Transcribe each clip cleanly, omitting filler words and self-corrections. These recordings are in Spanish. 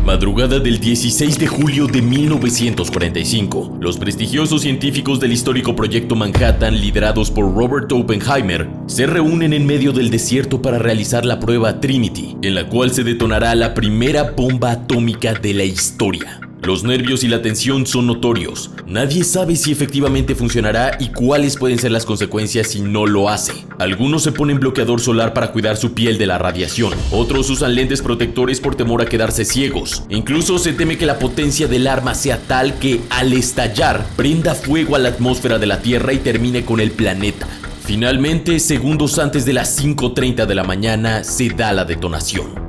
Madrugada del 16 de julio de 1945, los prestigiosos científicos del histórico Proyecto Manhattan, liderados por Robert Oppenheimer, se reúnen en medio del desierto para realizar la prueba Trinity, en la cual se detonará la primera bomba atómica de la historia. Los nervios y la tensión son notorios. Nadie sabe si efectivamente funcionará y cuáles pueden ser las consecuencias si no lo hace. Algunos se ponen bloqueador solar para cuidar su piel de la radiación. Otros usan lentes protectores por temor a quedarse ciegos. Incluso se teme que la potencia del arma sea tal que, al estallar, prenda fuego a la atmósfera de la Tierra y termine con el planeta. Finalmente, segundos antes de las 5:30 de la mañana, se da la detonación.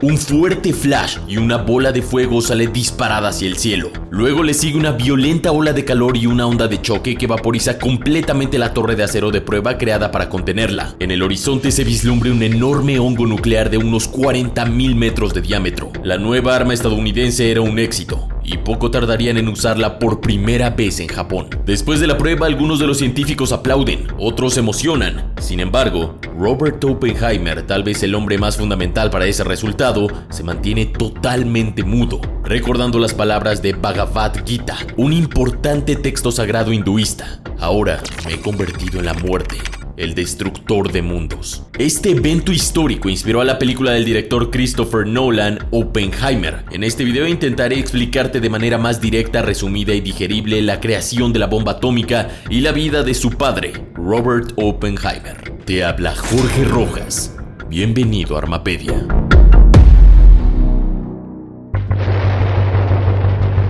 Un fuerte flash y una bola de fuego sale disparada hacia el cielo. Luego le sigue una violenta ola de calor y una onda de choque que vaporiza completamente la torre de acero de prueba creada para contenerla. En el horizonte se vislumbra un enorme hongo nuclear de unos 40.000 metros de diámetro. La nueva arma estadounidense era un éxito, y poco tardarían en usarla por primera vez en Japón. Después de la prueba, algunos de los científicos aplauden, otros se emocionan. Sin embargo, Robert Oppenheimer, tal vez el hombre más fundamental para ese resultado, se mantiene totalmente mudo, recordando las palabras de Bhagavad Gita, un importante texto sagrado hinduista. Ahora me he convertido en la muerte, el destructor de mundos. Este evento histórico inspiró a la película del director Christopher Nolan, Oppenheimer. En este video intentaré explicarte de manera más directa, resumida y digerible la creación de la bomba atómica y la vida de su padre, Robert Oppenheimer. Te habla Jorge Rojas. Bienvenido a Armapedia.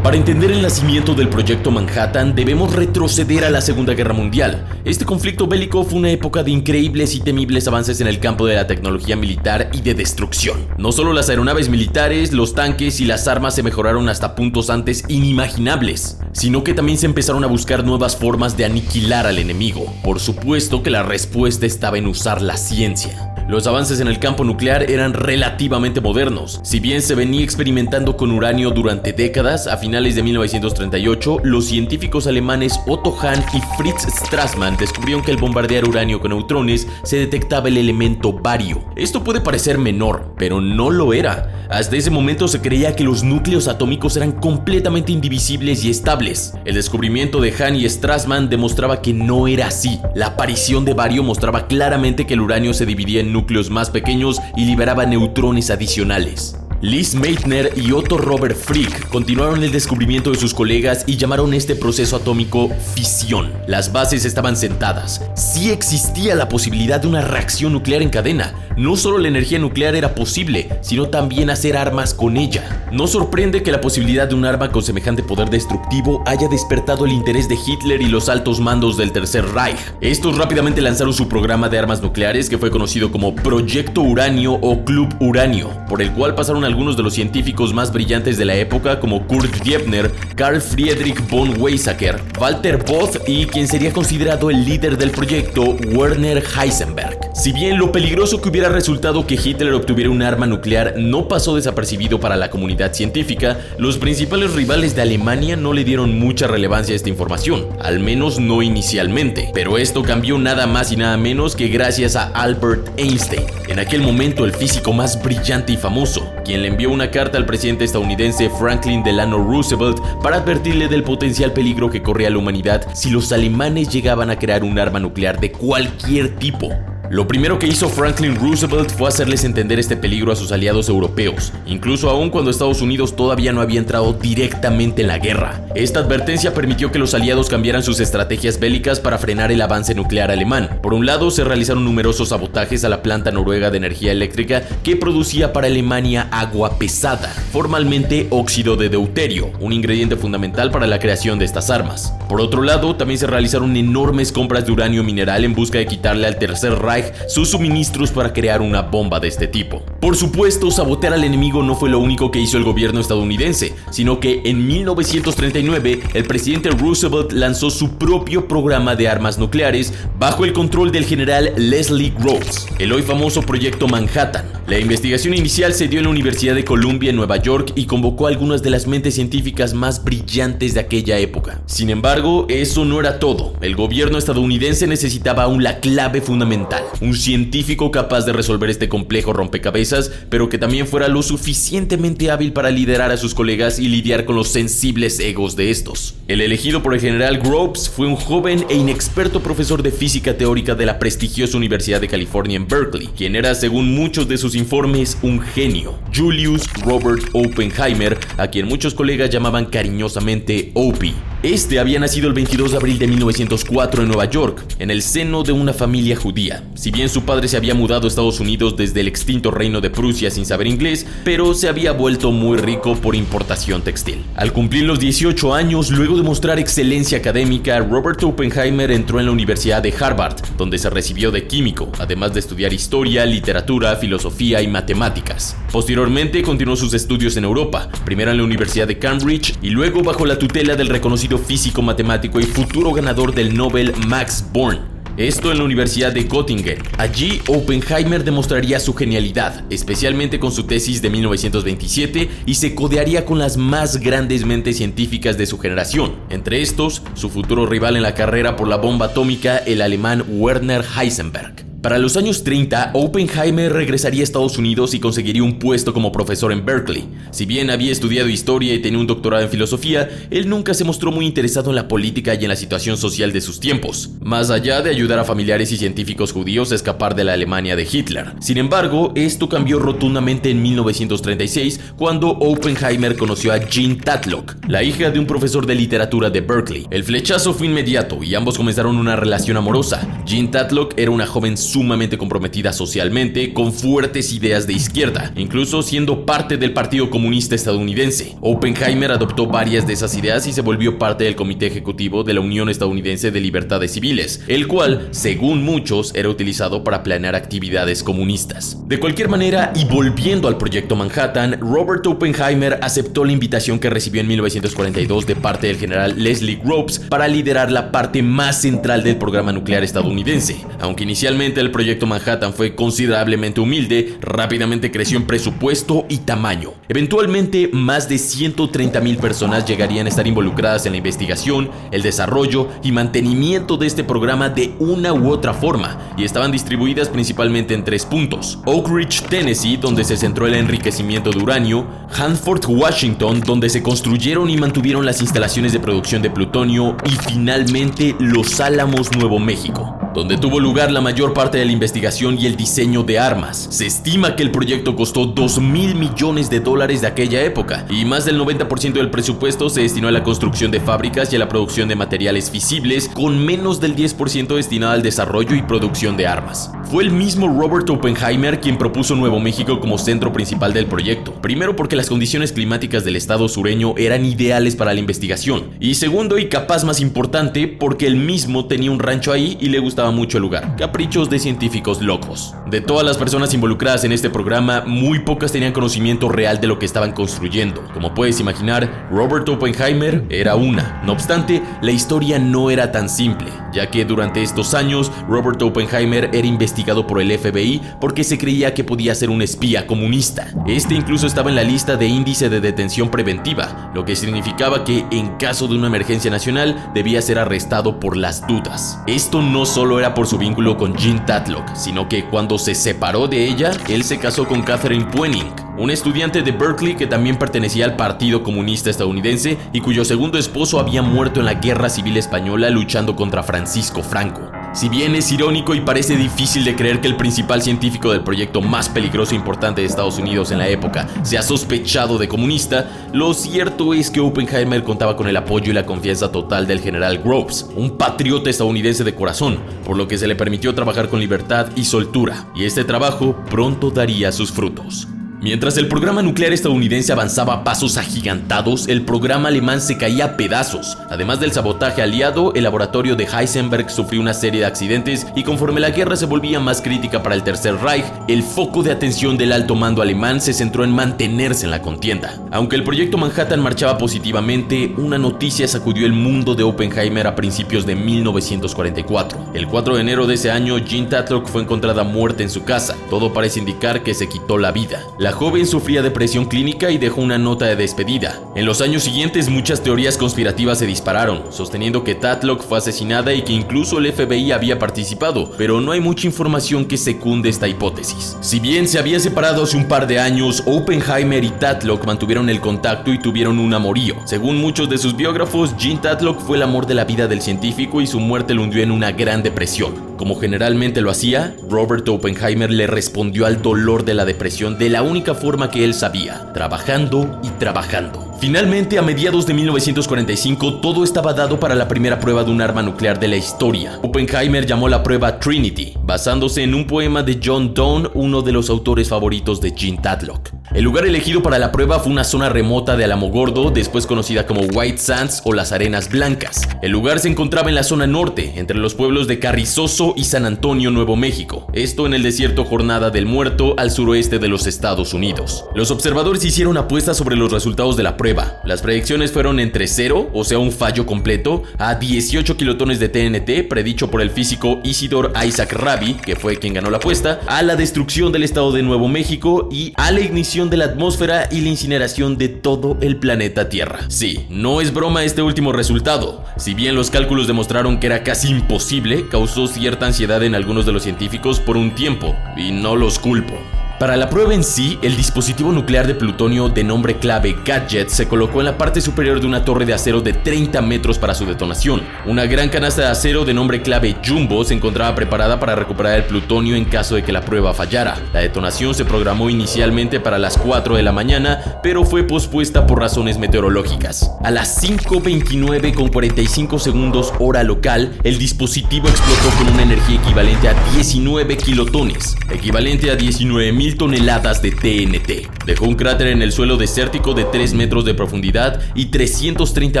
Para entender el nacimiento del Proyecto Manhattan, debemos retroceder a la Segunda Guerra Mundial. Este conflicto bélico fue una época de increíbles y temibles avances en el campo de la tecnología militar y de destrucción. No solo las aeronaves militares, los tanques y las armas se mejoraron hasta puntos antes inimaginables, sino que también se empezaron a buscar nuevas formas de aniquilar al enemigo. Por supuesto que la respuesta estaba en usar la ciencia. Los avances en el campo nuclear eran relativamente modernos. Si bien se venía experimentando con uranio durante décadas, a finales de 1938, los científicos alemanes Otto Hahn y Fritz Strassmann descubrieron que al bombardear uranio con neutrones se detectaba el elemento bario. Esto puede parecer menor, pero no lo era. Hasta ese momento se creía que los núcleos atómicos eran completamente indivisibles y estables. El descubrimiento de Hahn y Strassmann demostraba que no era así. La aparición de bario mostraba claramente que el uranio se dividía en núcleos más pequeños y liberaba neutrones adicionales. Lise Meitner y Otto Robert Frick continuaron el descubrimiento de sus colegas y llamaron este proceso atómico fisión. Las bases estaban sentadas. Sí existía la posibilidad de una reacción nuclear en cadena. No solo la energía nuclear era posible, sino también hacer armas con ella. No sorprende que la posibilidad de un arma con semejante poder destructivo haya despertado el interés de Hitler y los altos mandos del Tercer Reich. Estos rápidamente lanzaron su programa de armas nucleares, que fue conocido como Proyecto Uranio o Club Uranio, por el cual pasaron algunos de los científicos más brillantes de la época, como Kurt Gebner, Carl Friedrich von Weizsäcker, Walter Both y quien sería considerado el líder del proyecto, Werner Heisenberg. Si bien lo peligroso que hubiera resultado que Hitler obtuviera un arma nuclear no pasó desapercibido para la comunidad científica, los principales rivales de Alemania no le dieron mucha relevancia a esta información, al menos no inicialmente. Pero esto cambió nada más y nada menos que gracias a Albert Einstein, en aquel momento el físico más brillante y famoso, quien le envió una carta al presidente estadounidense Franklin Delano Roosevelt para advertirle del potencial peligro que corría la humanidad si los alemanes llegaban a crear un arma nuclear de cualquier tipo. Lo primero que hizo Franklin Roosevelt fue hacerles entender este peligro a sus aliados europeos, incluso aún cuando Estados Unidos todavía no había entrado directamente en la guerra. Esta advertencia permitió que los aliados cambiaran sus estrategias bélicas para frenar el avance nuclear alemán. Por un lado, se realizaron numerosos sabotajes a la planta noruega de energía eléctrica que producía para Alemania agua pesada, formalmente óxido de deuterio, un ingrediente fundamental para la creación de estas armas. Por otro lado, también se realizaron enormes compras de uranio mineral en busca de quitarle al Tercer Reich sus suministros para crear una bomba de este tipo. Por supuesto, sabotear al enemigo no fue lo único que hizo el gobierno estadounidense, sino que en 1939 el presidente Roosevelt lanzó su propio programa de armas nucleares bajo el control del general Leslie Groves, el hoy famoso Proyecto Manhattan. La investigación inicial se dio en la Universidad de Columbia en Nueva York y convocó a algunas de las mentes científicas más brillantes de aquella época. Sin embargo, eso no era todo. El gobierno estadounidense necesitaba aún la clave fundamental, un científico capaz de resolver este complejo rompecabezas empresas, pero que también fuera lo suficientemente hábil para liderar a sus colegas y lidiar con los sensibles egos de estos. El elegido por el general Groves fue un joven e inexperto profesor de física teórica de la prestigiosa Universidad de California en Berkeley, quien era, según muchos de sus informes, un genio, Julius Robert Oppenheimer, a quien muchos colegas llamaban cariñosamente Opie. Este había nacido el 22 de abril de 1904 en Nueva York, en el seno de una familia judía. Si bien su padre se había mudado a Estados Unidos desde el extinto reino de Prusia sin saber inglés, pero se había vuelto muy rico por importación textil. Al cumplir los 18 años, luego de mostrar excelencia académica, Robert Oppenheimer entró en la Universidad de Harvard, donde se recibió de químico, además de estudiar historia, literatura, filosofía y matemáticas. Posteriormente continuó sus estudios en Europa, primero en la Universidad de Cambridge y luego bajo la tutela del reconocido físico, matemático y futuro ganador del Nobel Max Born. Esto en la Universidad de Göttingen. Allí, Oppenheimer demostraría su genialidad, especialmente con su tesis de 1927, y se codearía con las más grandes mentes científicas de su generación. Entre estos, su futuro rival en la carrera por la bomba atómica, el alemán Werner Heisenberg. Para los años 30, Oppenheimer regresaría a Estados Unidos y conseguiría un puesto como profesor en Berkeley. Si bien había estudiado historia y tenía un doctorado en filosofía, él nunca se mostró muy interesado en la política y en la situación social de sus tiempos, más allá de ayudar a familiares y científicos judíos a escapar de la Alemania de Hitler. Sin embargo, esto cambió rotundamente en 1936, cuando Oppenheimer conoció a Jean Tatlock, la hija de un profesor de literatura de Berkeley. El flechazo fue inmediato y ambos comenzaron una relación amorosa. Jean Tatlock era una joven sumamente comprometida socialmente, con fuertes ideas de izquierda, incluso siendo parte del Partido Comunista Estadounidense. Oppenheimer adoptó varias de esas ideas y se volvió parte del Comité Ejecutivo de la Unión Estadounidense de Libertades Civiles, el cual, según muchos, era utilizado para planear actividades comunistas. De cualquier manera, y volviendo al proyecto Manhattan, Robert Oppenheimer aceptó la invitación que recibió en 1942 de parte del general Leslie Groves para liderar la parte más central del programa nuclear estadounidense. Aunque inicialmente el proyecto Manhattan fue considerablemente humilde, rápidamente creció en presupuesto y tamaño. Eventualmente, más de 130,000 personas llegarían a estar involucradas en la investigación, el desarrollo y mantenimiento de este programa de una u otra forma, y estaban distribuidas principalmente en 3 puntos: Oak Ridge, Tennessee, donde se centró el enriquecimiento de uranio; Hanford, Washington, donde se construyeron y mantuvieron las instalaciones de producción de plutonio; y finalmente Los Álamos, Nuevo México, donde tuvo lugar la mayor parte de la investigación y el diseño de armas. Se estima que el proyecto costó $2,000 millones de aquella época, y más del 90% del presupuesto se destinó a la construcción de fábricas y a la producción de materiales fisibles, con menos del 10% destinado al desarrollo y producción de armas. Fue el mismo Robert Oppenheimer quien propuso Nuevo México como centro principal del proyecto, primero porque las condiciones climáticas del estado sureño eran ideales para la investigación, y segundo y capaz más importante, porque él mismo tenía un rancho ahí y le gustaba mucho el lugar. Caprichos de científicos locos. De todas las personas involucradas en este programa, muy pocas tenían conocimiento real de lo que estaban construyendo. Como puedes imaginar, Robert Oppenheimer era una. No obstante, la historia no era tan simple, ya que durante estos años, Robert Oppenheimer era investigado por el FBI porque se creía que podía ser un espía comunista. Este incluso estaba en la lista de índice de detención preventiva, lo que significaba que, en caso de una emergencia nacional, debía ser arrestado por las dudas. Esto no solo era por su vínculo con Jean Tatlock, sino que cuando se separó de ella, él se casó con Catherine Poening, un estudiante de Berkeley que también pertenecía al Partido Comunista Estadounidense y cuyo segundo esposo había muerto en la Guerra Civil Española luchando contra Francisco Franco. Si bien es irónico y parece difícil de creer que el principal científico del proyecto más peligroso e importante de Estados Unidos en la época sea sospechado de comunista, lo cierto es que Oppenheimer contaba con el apoyo y la confianza total del general Groves, un patriota estadounidense de corazón, por lo que se le permitió trabajar con libertad y soltura, y este trabajo pronto daría sus frutos. Mientras el programa nuclear estadounidense avanzaba a pasos agigantados, el programa alemán se caía a pedazos. Además del sabotaje aliado, el laboratorio de Heisenberg sufrió una serie de accidentes y conforme la guerra se volvía más crítica para el Tercer Reich, el foco de atención del alto mando alemán se centró en mantenerse en la contienda. Aunque el proyecto Manhattan marchaba positivamente, una noticia sacudió el mundo de Oppenheimer a principios de 1944. El 4 de enero de ese año, Jean Tatlock fue encontrada muerta en su casa. Todo parece indicar que se quitó la vida. La La joven sufría depresión clínica y dejó una nota de despedida. En los años siguientes, muchas teorías conspirativas se dispararon, sosteniendo que Tatlock fue asesinada y que incluso el FBI había participado, pero no hay mucha información que secunde esta hipótesis. Si bien se había separado hace un par de años, Oppenheimer y Tatlock mantuvieron el contacto y tuvieron un amorío. Según muchos de sus biógrafos, Jean Tatlock fue el amor de la vida del científico y su muerte lo hundió en una gran depresión. Como generalmente lo hacía, Robert Oppenheimer le respondió al dolor de la depresión de la única forma que él sabía, trabajando y trabajando. Finalmente, a mediados de 1945, todo estaba dado para la primera prueba de un arma nuclear de la historia. Oppenheimer llamó la prueba Trinity, basándose en un poema de John Donne, uno de los autores favoritos de Jean Tatlock. El lugar elegido para la prueba fue una zona remota de Alamogordo, después conocida como White Sands o las Arenas Blancas. El lugar se encontraba en la zona norte, entre los pueblos de Carrizoso y San Antonio, Nuevo México. Esto en el desierto Jornada del Muerto, al suroeste de los Estados Unidos. Los observadores hicieron apuestas sobre los resultados de la prueba. Las predicciones fueron entre 0, o sea un fallo completo, a 18 kilotones de TNT, predicho por el físico Isidore Isaac Rabi, que fue quien ganó la apuesta, a la destrucción del estado de Nuevo México y a la ignición de la atmósfera y la incineración de todo el planeta Tierra. Sí, no es broma este último resultado. Si bien los cálculos demostraron que era casi imposible, causó cierta ansiedad en algunos de los científicos por un tiempo, y no los culpo. Para la prueba en sí, el dispositivo nuclear de plutonio de nombre clave Gadget se colocó en la parte superior de una torre de acero de 30 metros para su detonación. Una gran canasta de acero de nombre clave Jumbo se encontraba preparada para recuperar el plutonio en caso de que la prueba fallara. La detonación se programó inicialmente para las 4 de la mañana, pero fue pospuesta por razones meteorológicas. A las 5:29 con 45 segundos hora local, el dispositivo explotó con una energía equivalente a 19 kilotones, equivalente a 19.000 toneladas de TNT. Dejó un cráter en el suelo desértico de 3 metros de profundidad y 330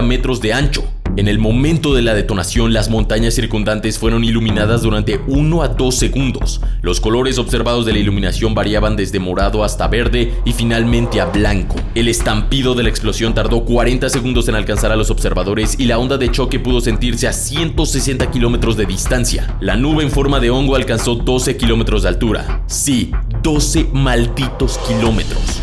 metros de ancho. En el momento de la detonación, las montañas circundantes fueron iluminadas durante 1 a 2 segundos. Los colores observados de la iluminación variaban desde morado hasta verde y finalmente a blanco. El estampido de la explosión tardó 40 segundos en alcanzar a los observadores y la onda de choque pudo sentirse a 160 kilómetros de distancia. La nube en forma de hongo alcanzó 12 kilómetros de altura. Sí, 12 malditos kilómetros.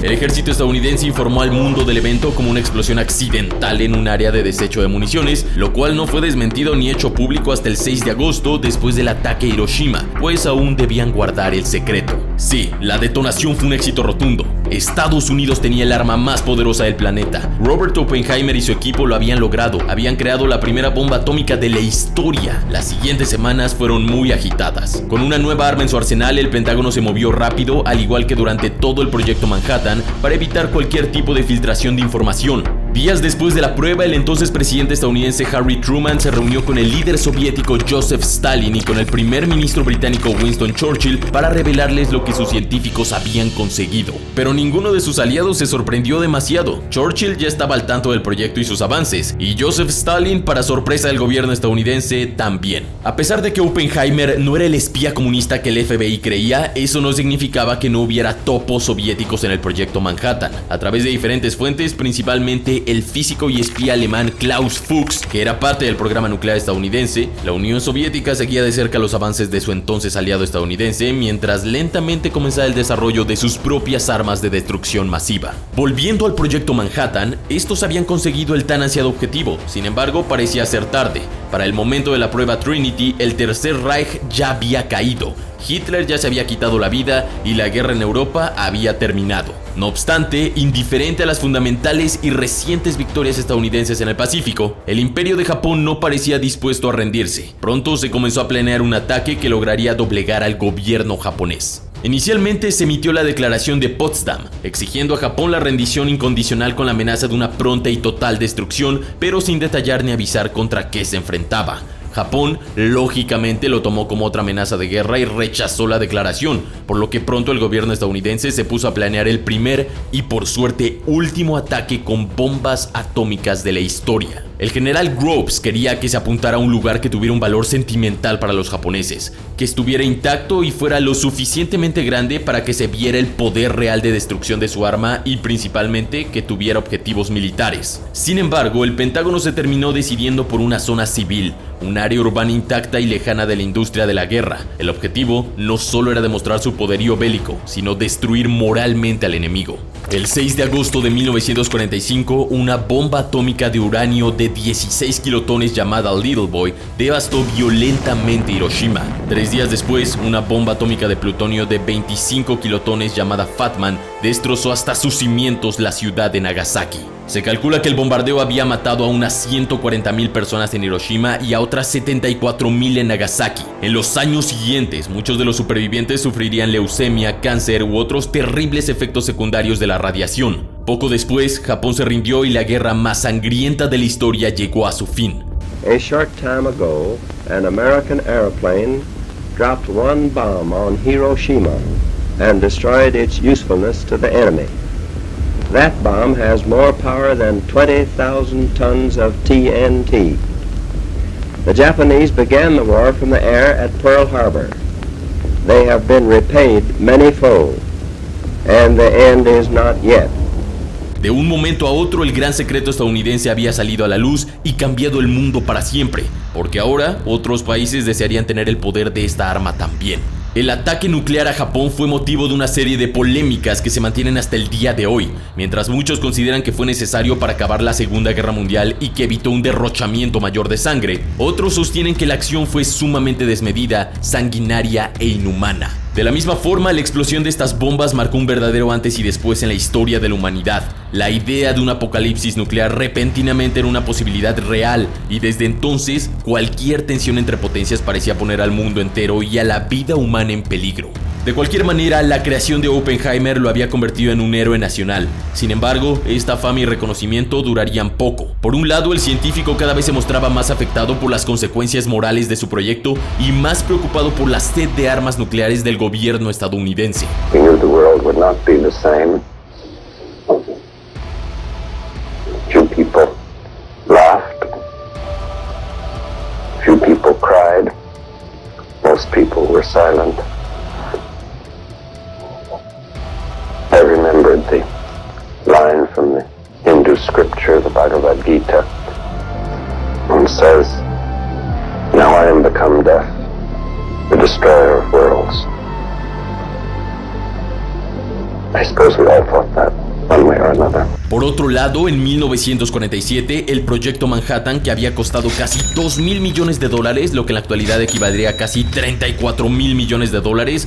El ejército estadounidense informó al mundo del evento como una explosión accidental en un área de desecho de municiones, lo cual no fue desmentido ni hecho público hasta el 6 de agosto después del ataque a Hiroshima, pues aún debían guardar el secreto. Sí, la detonación fue un éxito rotundo. Estados Unidos tenía el arma más poderosa del planeta. Robert Oppenheimer y su equipo lo habían logrado. Habían creado la primera bomba atómica de la historia. Las siguientes semanas fueron muy agitadas. Con una nueva arma en su arsenal, el Pentágono se movió rápido, al igual que durante todo el proyecto Manhattan, para evitar cualquier tipo de filtración de información. Días después de la prueba, el entonces presidente estadounidense Harry Truman se reunió con el líder soviético Joseph Stalin y con el primer ministro británico Winston Churchill para revelarles lo que sus científicos habían conseguido. Pero ninguno de sus aliados se sorprendió demasiado. Churchill ya estaba al tanto del proyecto y sus avances, y Joseph Stalin, para sorpresa del gobierno estadounidense, también. A pesar de que Oppenheimer no era el espía comunista que el FBI creía, eso no significaba que no hubiera topos soviéticos en el proyecto Manhattan. A través de diferentes fuentes, principalmente el físico y espía alemán Klaus Fuchs, que era parte del programa nuclear estadounidense, la Unión Soviética seguía de cerca los avances de su entonces aliado estadounidense, mientras lentamente comenzaba el desarrollo de sus propias armas de destrucción masiva. Volviendo al proyecto Manhattan, estos habían conseguido el tan ansiado objetivo, sin embargo parecía ser tarde. Para el momento de la prueba Trinity, el Tercer Reich ya había caído. Hitler ya se había quitado la vida y la guerra en Europa había terminado. No obstante, indiferente a las fundamentales y recientes victorias estadounidenses en el Pacífico, el Imperio de Japón no parecía dispuesto a rendirse. Pronto se comenzó a planear un ataque que lograría doblegar al gobierno japonés. Inicialmente se emitió la Declaración de Potsdam, exigiendo a Japón la rendición incondicional con la amenaza de una pronta y total destrucción, pero sin detallar ni avisar contra qué se enfrentaba. Japón, lógicamente, lo tomó como otra amenaza de guerra y rechazó la declaración, por lo que pronto el gobierno estadounidense se puso a planear el primer y, por suerte, último ataque con bombas atómicas de la historia. El general Groves quería que se apuntara a un lugar que tuviera un valor sentimental para los japoneses, que estuviera intacto y fuera lo suficientemente grande para que se viera el poder real de destrucción de su arma y principalmente que tuviera objetivos militares. Sin embargo, el Pentágono se terminó decidiendo por una zona civil, un área urbana intacta y lejana de la industria de la guerra. El objetivo no solo era demostrar su poderío bélico, sino destruir moralmente al enemigo. El 6 de agosto de 1945, una bomba atómica de uranio de 16 kilotones llamada Little Boy devastó violentamente Hiroshima. 3 días después, una bomba atómica de plutonio de 25 kilotones llamada Fat Man destrozó hasta sus cimientos la ciudad de Nagasaki. Se calcula que el bombardeo había matado a unas 140,000 personas en Hiroshima y a otras 74,000 en Nagasaki. En los años siguientes, muchos de los supervivientes sufrirían leucemia, cáncer u otros terribles efectos secundarios de la radiación. Poco después, Japón se rindió y la guerra más sangrienta de la historia llegó a su fin. A short time ago, an American airplane dropped one bomb on Hiroshima and destroyed its usefulness to the enemy. That bomb has more power than 20,000 tons of TNT. The Japanese began the war from the air at Pearl Harbor. They have been repaid manyfold, and the end is not yet. De un momento a otro, el gran secreto estadounidense había salido a la luz y cambiado el mundo para siempre, porque ahora otros países desearían tener el poder de esta arma también. El ataque nuclear a Japón fue motivo de una serie de polémicas que se mantienen hasta el día de hoy, mientras muchos consideran que fue necesario para acabar la Segunda Guerra Mundial y que evitó un derrochamiento mayor de sangre. Otros sostienen que la acción fue sumamente desmedida, sanguinaria e inhumana. De la misma forma, la explosión de estas bombas marcó un verdadero antes y después en la historia de la humanidad. La idea de un apocalipsis nuclear repentinamente era una posibilidad real, y desde entonces cualquier tensión entre potencias parecía poner al mundo entero y a la vida humana en peligro. De cualquier manera, la creación de Oppenheimer lo había convertido en un héroe nacional. Sin embargo, esta fama y reconocimiento durarían poco. Por un lado, el científico cada vez se mostraba más afectado por las consecuencias morales de su proyecto y más preocupado por la sed de armas nucleares del gobierno estadounidense. He knew the world would not be the same. Few people laughed. Few people cried. Most people were silent. I remembered the line from the Hindu scripture, the Bhagavad Gita, and says, "Now I am become death, the destroyer of worlds." I suppose we all thought that, one way or another. Por otro lado, en 1947, el proyecto Manhattan, que había costado casi $2,000 millones, lo que en la actualidad equivaldría a casi $34,000 millones,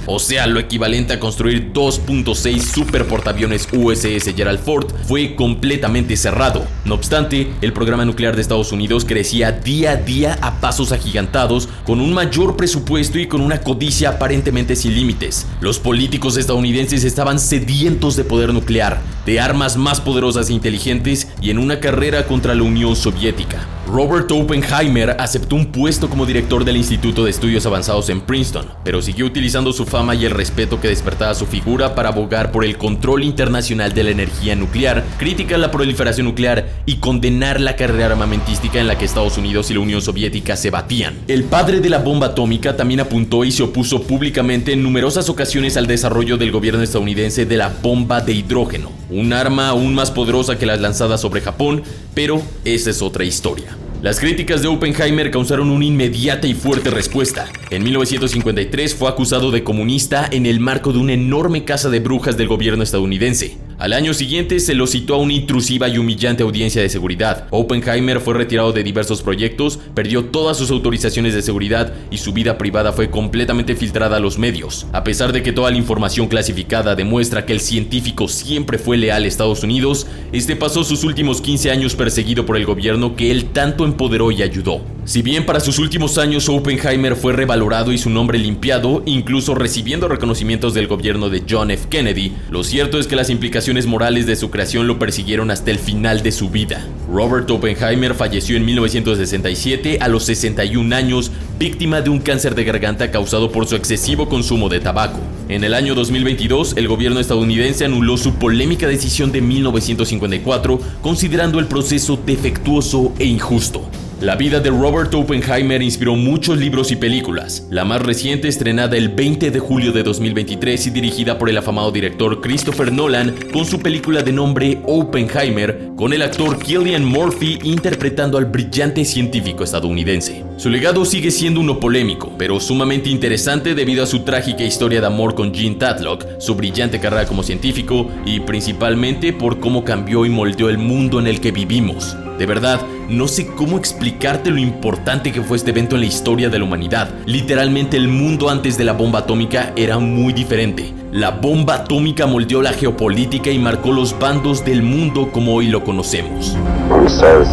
o sea, lo equivalente a construir 2.6 superportaaviones USS Gerald Ford, fue completamente cerrado. No obstante, el programa nuclear de Estados Unidos crecía día a día a pasos agigantados, con un mayor presupuesto y con una codicia aparentemente sin límites. Los políticos estadounidenses estaban sedientos de poder nuclear, de armas más poderosas e inteligentes y en una carrera contra la Unión Soviética. Robert Oppenheimer aceptó un puesto como director del Instituto de Estudios Avanzados en Princeton, pero siguió utilizando su fama y el respeto que despertaba su figura para abogar por el control internacional de la energía nuclear, criticar la proliferación nuclear y condenar la carrera armamentística en la que Estados Unidos y la Unión Soviética se batían. El padre de la bomba atómica también apuntó y se opuso públicamente en numerosas ocasiones al desarrollo del gobierno estadounidense de la bomba de hidrógeno, un arma aún más poderosa que las lanzadas sobre Japón, pero esa es otra historia. Las críticas de Oppenheimer causaron una inmediata y fuerte respuesta. En 1953 fue acusado de comunista en el marco de una enorme caza de brujas del gobierno estadounidense. Al año siguiente se lo citó a una intrusiva y humillante audiencia de seguridad. Oppenheimer fue retirado de diversos proyectos, perdió todas sus autorizaciones de seguridad y su vida privada fue completamente filtrada a los medios. A pesar de que toda la información clasificada demuestra que el científico siempre fue leal a Estados Unidos, este pasó sus últimos 15 años perseguido por el gobierno que él tanto empoderó y ayudó. Si bien para sus últimos años Oppenheimer fue revalorado y su nombre limpiado, incluso recibiendo reconocimientos del gobierno de John F. Kennedy, lo cierto es que las implicaciones morales de su creación lo persiguieron hasta el final de su vida. Robert Oppenheimer falleció en 1967 a los 61 años, víctima de un cáncer de garganta causado por su excesivo consumo de tabaco. En el año 2022, el gobierno estadounidense anuló su polémica decisión de 1954, considerando el proceso defectuoso e injusto. La vida de Robert Oppenheimer inspiró muchos libros y películas. La más reciente, estrenada el 20 de julio de 2023 y dirigida por el afamado director Christopher Nolan, con su película de nombre Oppenheimer, con el actor Cillian Murphy interpretando al brillante científico estadounidense. Su legado sigue siendo uno polémico, pero sumamente interesante debido a su trágica historia de amor con Jean Tatlock, su brillante carrera como científico y principalmente por cómo cambió y moldeó el mundo en el que vivimos. De verdad, no sé cómo explicarte lo importante que fue este evento en la historia de la humanidad. Literalmente el mundo antes de la bomba atómica era muy diferente. La bomba atómica moldeó la geopolítica y marcó los bandos del mundo como hoy lo conocemos. One says,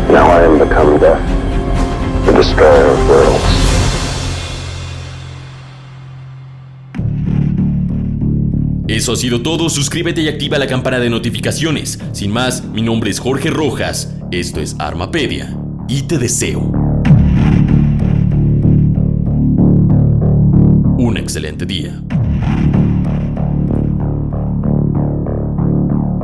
now I am become death, the destroyer of worlds. Eso ha sido todo, suscríbete y activa la campana de notificaciones. Sin más, mi nombre es Jorge Rojas, esto es Armapedia, y te deseo un excelente día.